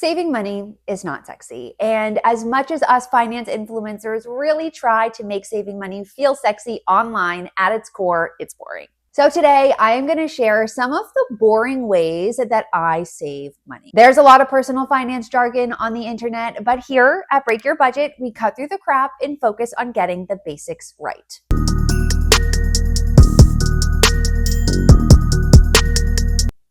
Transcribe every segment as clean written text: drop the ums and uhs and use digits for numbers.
Saving money is not sexy. And as much as us finance influencers really try to make saving money feel sexy online, at its core, it's boring. So today I am going to share some of the boring ways that I save money. There's a lot of personal finance jargon on the internet, but here at Break Your Budget, we cut through the crap and focus on getting the basics right.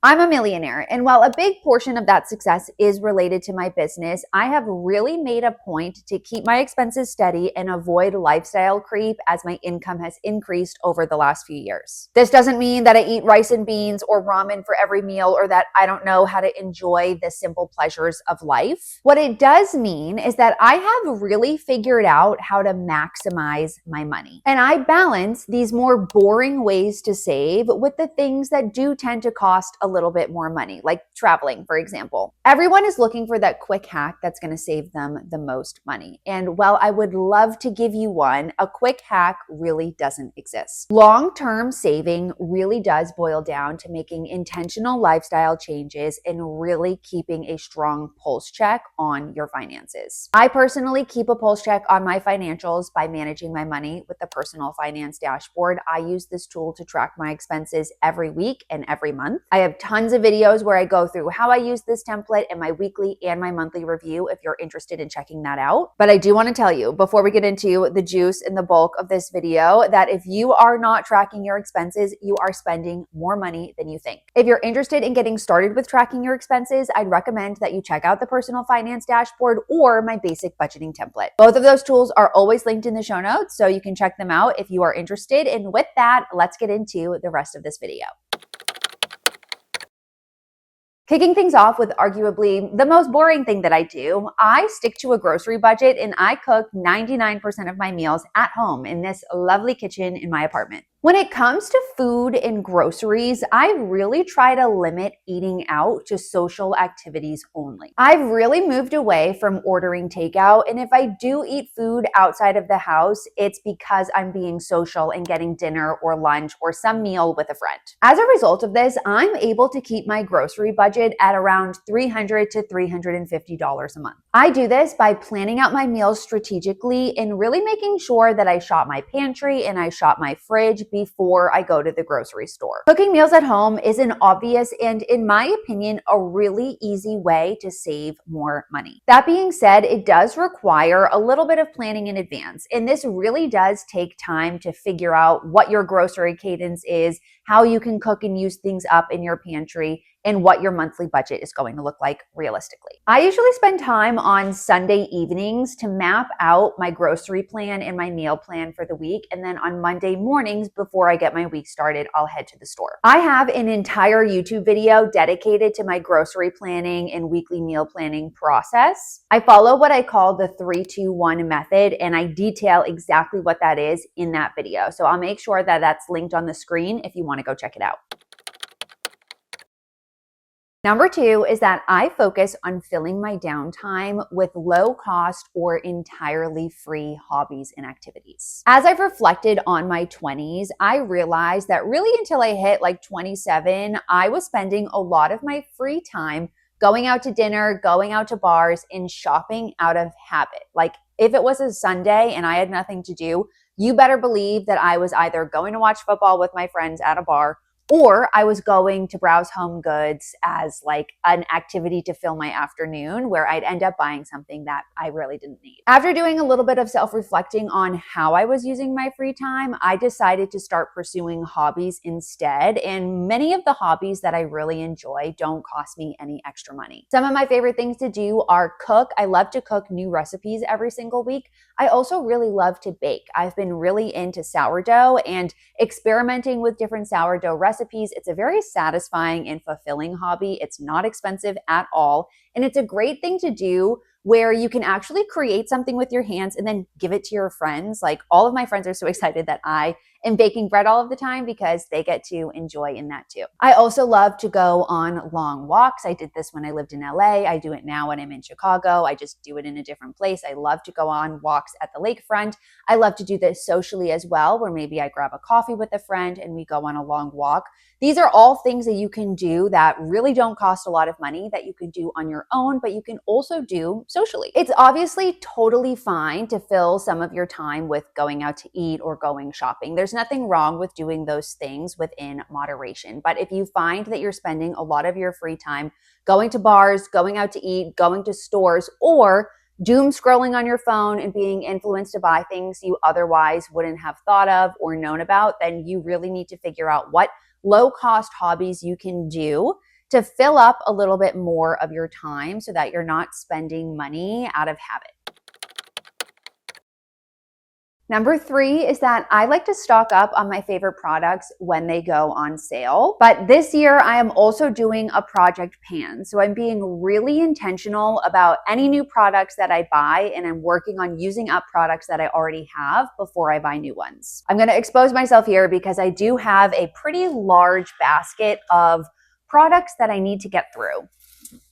I'm a millionaire, and while a big portion of that success is related to my business, I have really made a point to keep my expenses steady and avoid lifestyle creep as my income has increased over the last few years. This doesn't mean that I eat rice and beans or ramen for every meal or that I don't know how to enjoy the simple pleasures of life. What it does mean is that I have really figured out how to maximize my money. And I balance these more boring ways to save with the things that do tend to cost a little bit more money, like traveling, for example. Everyone is looking for that quick hack that's going to save them the most money. And while I would love to give you one, a quick hack really doesn't exist. Long-term saving really does boil down to making intentional lifestyle changes and really keeping a strong pulse check on your finances. I personally keep a pulse check on my financials by managing my money with the personal finance dashboard. I use this tool to track my expenses every week and every month. I have tons of videos where I go through how I use this template in my weekly and my monthly review if you're interested in checking that out. But I do want to tell you before we get into the juice and the bulk of this video that if you are not tracking your expenses, you are spending more money than you think. If you're interested in getting started with tracking your expenses, I'd recommend that you check out the personal finance dashboard or my basic budgeting template. Both of those tools are always linked in the show notes, so you can check them out if you are interested. And with that, let's get into the rest of this video. Kicking things off with arguably the most boring thing that I do, I stick to a grocery budget and I cook 99% of my meals at home in this lovely kitchen in my apartment. When it comes to food and groceries, I really try to limit eating out to social activities only. I've really moved away from ordering takeout, and if I do eat food outside of the house, it's because I'm being social and getting dinner or lunch or some meal with a friend. As a result of this, I'm able to keep my grocery budget at around $300 to $350 a month. I do this by planning out my meals strategically and really making sure that I shop my pantry and I shop my fridge before I go to the grocery store. Cooking meals at home is an obvious and, in my opinion, a really easy way to save more money. That being said, it does require a little bit of planning in advance, and this really does take time to figure out what your grocery cadence is, how you can cook and use things up in your pantry, and what your monthly budget is going to look like realistically. I usually spend time on Sunday evenings to map out my grocery plan and my meal plan for the week, and then on Monday mornings before I get my week started, I'll head to the store. I have an entire YouTube video dedicated to my grocery planning and weekly meal planning process. I follow what I call the 3-2-1 method, and I detail exactly what that is in that video. So I'll make sure that that's linked on the screen if you want to go check it out. Number 2 is that I focus on filling my downtime with low cost or entirely free hobbies and activities. As I've reflected on my 20s, I realized that really until I hit like 27, I was spending a lot of my free time going out to dinner, going out to bars, and shopping out of habit. Like if it was a Sunday and I had nothing to do, you better believe that I was either going to watch football with my friends at a bar or I was going to browse home goods as like an activity to fill my afternoon where I'd end up buying something that I really didn't need. After doing a little bit of self-reflecting on how I was using my free time, I decided to start pursuing hobbies instead. And many of the hobbies that I really enjoy don't cost me any extra money. Some of my favorite things to do are cook. I love to cook new recipes every single week. I also really love to bake. I've been really into sourdough and experimenting with different sourdough recipes. It's a very satisfying and fulfilling hobby. It's not expensive at all. And it's a great thing to do where you can actually create something with your hands and then give it to your friends. Like all of my friends are so excited that I am baking bread all of the time because they get to enjoy in that too. I also love to go on long walks. I did this when I lived in LA. I do it now when I'm in Chicago. I just do it in a different place. I love to go on walks at the lakefront. I love to do this socially as well, where maybe I grab a coffee with a friend and we go on a long walk. These are all things that you can do that really don't cost a lot of money, that you can do on your own, but you can also do socially. It's obviously totally fine to fill some of your time with going out to eat or going shopping. There's nothing wrong with doing those things within moderation. But if you find that you're spending a lot of your free time going to bars, going out to eat, going to stores, or doom scrolling on your phone and being influenced to buy things you otherwise wouldn't have thought of or known about, then you really need to figure out what low-cost hobbies you can do to fill up a little bit more of your time so that you're not spending money out of habit. Number 3 is that I like to stock up on my favorite products when they go on sale. But this year, I am also doing a project pan. So I'm being really intentional about any new products that I buy, and I'm working on using up products that I already have before I buy new ones. I'm going to expose myself here because I do have a pretty large basket of products that I need to get through.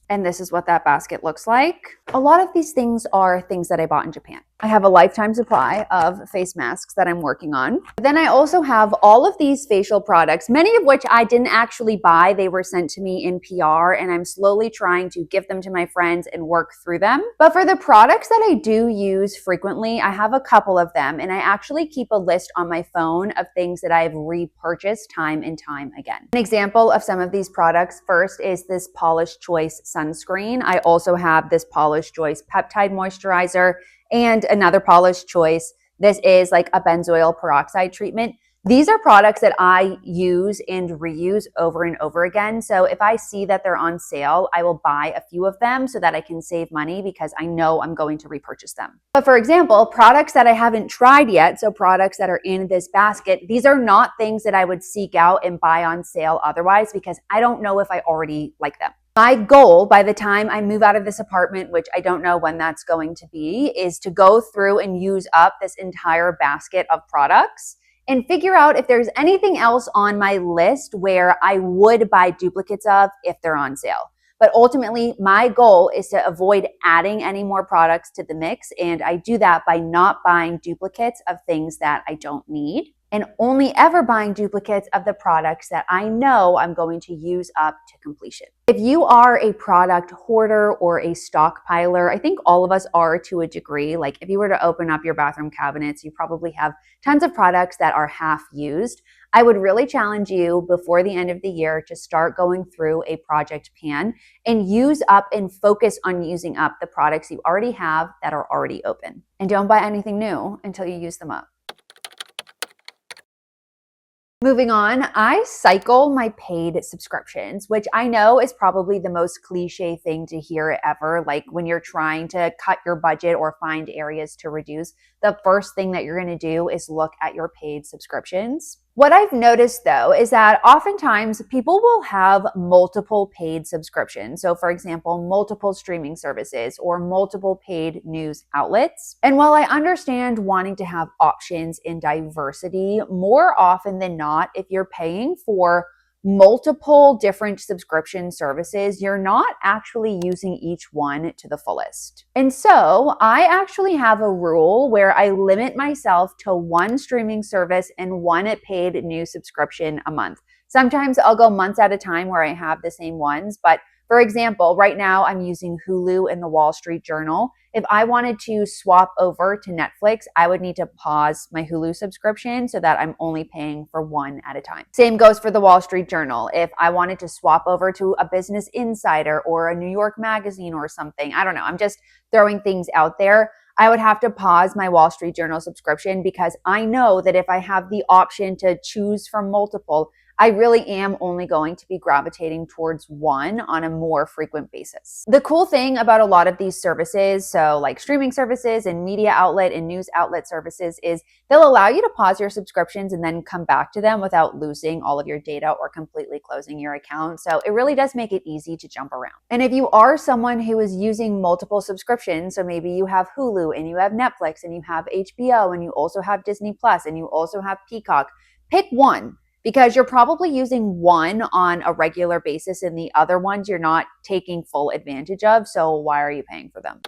And this is what that basket looks like. A lot of these things are things that I bought in Japan. I have a lifetime supply of face masks that I'm working on. Then I also have all of these facial products, many of which I didn't actually buy. They were sent to me in PR, and I'm slowly trying to give them to my friends and work through them. But for the products that I do use frequently, I have a couple of them, and I actually keep a list on my phone of things that I've repurchased time and time again. An example of some of these products, first is this Polish Choice sunscreen. I also have this Polish Choice peptide moisturizer and another Polish Choice. This is like a benzoyl peroxide treatment. These are products that I use and reuse over and over again. So if I see that they're on sale, I will buy a few of them so that I can save money because I know I'm going to repurchase them. But for example, products that I haven't tried yet, so products that are in this basket, these are not things that I would seek out and buy on sale otherwise because I don't know if I already like them. My goal by the time I move out of this apartment, which I don't know when that's going to be, is to go through and use up this entire basket of products and figure out if there's anything else on my list where I would buy duplicates of if they're on sale. But ultimately, my goal is to avoid adding any more products to the mix, and I do that by not buying duplicates of things that I don't need, and only ever buying duplicates of the products that I know I'm going to use up to completion. If you are a product hoarder or a stockpiler, I think all of us are to a degree. Like if you were to open up your bathroom cabinets, you probably have tons of products that are half used. I would really challenge you before the end of the year to start going through a project pan and use up and focus on using up the products you already have that are already open. And don't buy anything new until you use them up. Moving on, I cycle my paid subscriptions, which I know is probably the most cliche thing to hear ever. Like when you're trying to cut your budget or find areas to reduce, the first thing that you're going to do is look at your paid subscriptions. What I've noticed though is that oftentimes people will have multiple paid subscriptions. So for example, multiple streaming services or multiple paid news outlets. And while I understand wanting to have options and diversity, more often than not, if you're paying for multiple different subscription services, you're not actually using each one to the fullest. And so I actually have a rule where I limit myself to one streaming service and one paid news subscription a month. Sometimes I'll go months at a time where I have the same ones, but for example, right now I'm using Hulu and the Wall Street Journal. If I wanted to swap over to Netflix, I would need to pause my Hulu subscription so that I'm only paying for one at a time. Same goes for the Wall Street Journal. If I wanted to swap over to a Business Insider or a New York Magazine or something, I don't know, I'm just throwing things out there. I would have to pause my Wall Street Journal subscription because I know that if I have the option to choose from multiple, I really am only going to be gravitating towards one on a more frequent basis. The cool thing about a lot of these services, so like streaming services and media outlet and news outlet services, is they'll allow you to pause your subscriptions and then come back to them without losing all of your data or completely closing your account. So it really does make it easy to jump around. And if you are someone who is using multiple subscriptions, so maybe you have Hulu and you have Netflix and you have HBO and you also have Disney Plus and you also have Peacock, pick one. Because you're probably using one on a regular basis and the other ones you're not taking full advantage of. So why are you paying for them?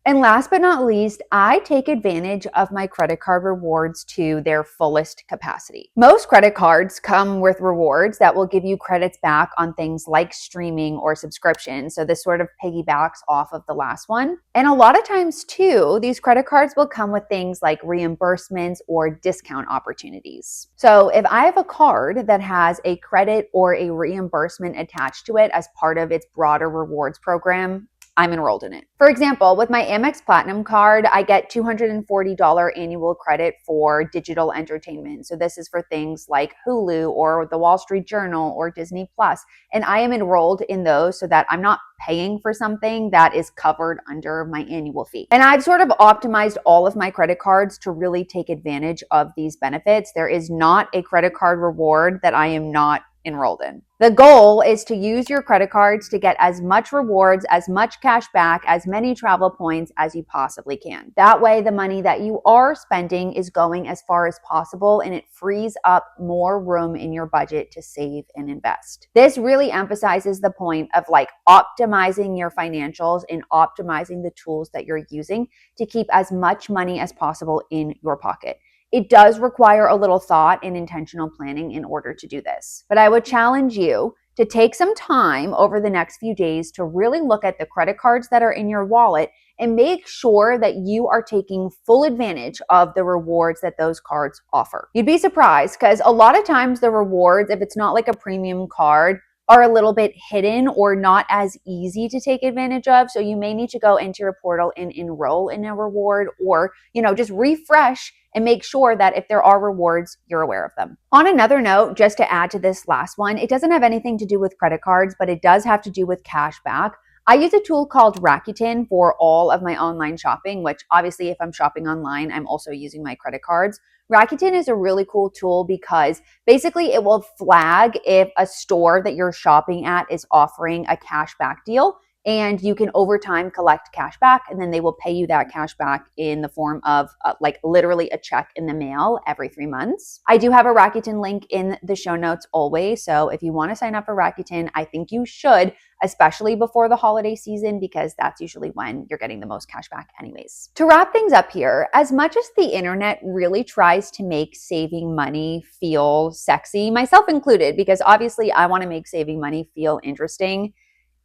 And last but not least, I take advantage of my credit card rewards to their fullest capacity. Most credit cards come with rewards that will give you credits back on things like streaming or subscription. So this sort of piggybacks off of the last one. And a lot of times too, these credit cards will come with things like reimbursements or discount opportunities. So if I have a card that has a credit or a reimbursement attached to it as part of its broader rewards program, I'm enrolled in it. For example, with my Amex Platinum card, I get $240 annual credit for digital entertainment. So this is for things like Hulu or the Wall Street Journal or Disney Plus. And I am enrolled in those so that I'm not paying for something that is covered under my annual fee. And I've sort of optimized all of my credit cards to really take advantage of these benefits. There is not a credit card reward that I am not enrolled in. The goal is to use your credit cards to get as much rewards, as much cash back, as many travel points as you possibly can. That way, the money that you are spending is going as far as possible and it frees up more room in your budget to save and invest. This really emphasizes the point of like optimizing your financials and optimizing the tools that you're using to keep as much money as possible in your pocket. It does require a little thought and intentional planning in order to do this. But I would challenge you to take some time over the next few days to really look at the credit cards that are in your wallet and make sure that you are taking full advantage of the rewards that those cards offer. You'd be surprised because a lot of times the rewards, if it's not like a premium card, are a little bit hidden or not as easy to take advantage of. So you may need to go into your portal and enroll in a reward or, just refresh and make sure that if there are rewards, you're aware of them. On another note, just to add to this last one, it doesn't have anything to do with credit cards, but it does have to do with cash back. I use a tool called Rakuten for all of my online shopping, which obviously if I'm shopping online, I'm also using my credit cards. Rakuten is a really cool tool because basically it will flag if a store that you're shopping at is offering a cashback deal, and you can over time collect cash back, and then they will pay you that cash back in the form of like literally a check in the mail every 3 months. I do have a Rakuten link in the show notes always. So if you want to sign up for Rakuten, I think you should, especially before the holiday season, because that's usually when you're getting the most cash back anyways. To wrap things up here, as much as the internet really tries to make saving money feel sexy, myself included, because obviously I want to make saving money feel interesting,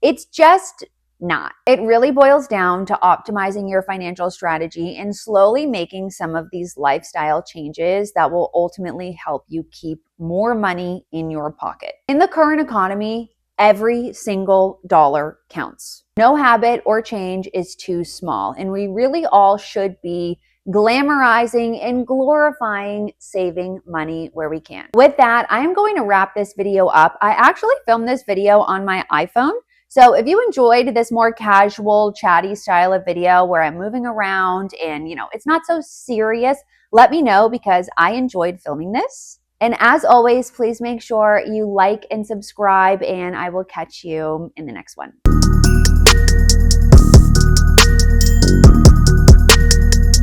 it's just not. It really boils down to optimizing your financial strategy and slowly making some of these lifestyle changes that will ultimately help you keep more money in your pocket. In the current economy, every single dollar counts. No habit or change is too small, and we really all should be glamorizing and glorifying saving money where we can. With that, I am going to wrap this video up. I actually filmed this video on my iPhone. So if you enjoyed this more casual, chatty style of video where I'm moving around and, it's not so serious, let me know because I enjoyed filming this. And as always, please make sure you like and subscribe, and I will catch you in the next one.